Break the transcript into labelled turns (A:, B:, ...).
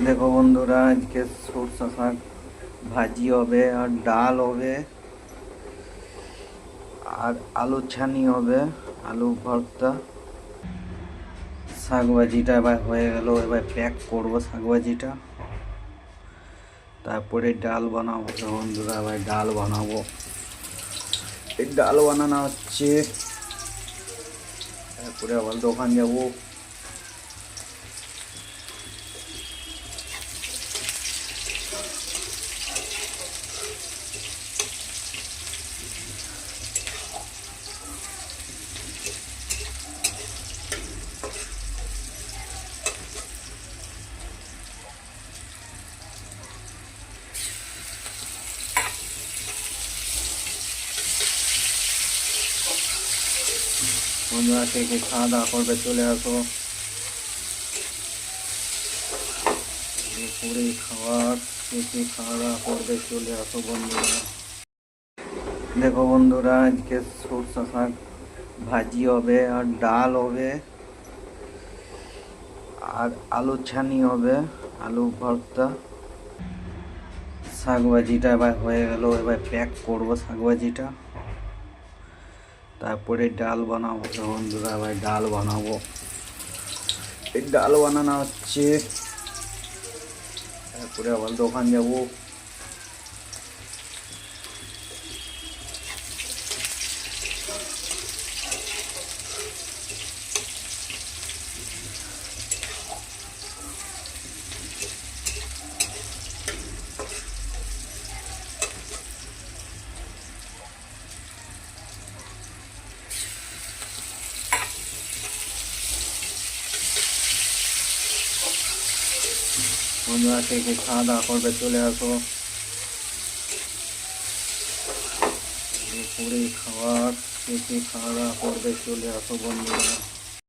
A: দেখো বন্ধুরা, আজকে সরষা শাক ভাজি হবে, আর ডাল হবে, আর আলু ছানি হবে, আলু ভর্তা। শাক ভাজিটা এবার হয়ে গেল, এবার প্যাক করবো শাক ভাজিটা, তারপরে ডাল বানাবো। বন্ধুরা, এবার ডাল বানাবো। এই ডাল বানানো হচ্ছে, তারপরে আবার দোকান যাবো। বন্ধুরা, কে কে খাওয়া দাওয়া করবে চলে আসো। দুপুরে খাবার কে কে খাওয়া দাওয়া করবে চলে আসো বন্ধুরা। দেখো বন্ধুরা, আজকে সরষা শাক ভাজি হবে, আর ডাল হবে, আর আলু ছানি হবে, আলু ভর্তা। শাক ভাজিটা এবার হয়ে গেল, এবার প্যাক করবো শাক ভাজিটা, তারপরে ডাল বানাবো। বন্ধুরা, এবার ডাল বানাবো। এই ডাল বানানো হচ্ছে, তারপরে আবার দোকান যাবো। বন্ধুরা, কে কে খাওয়া দাওয়া করবে চলে আসো। দুপুরে খাবার কে কে খাওয়া দাওয়া করবে চলে আসো বন্ধুরা।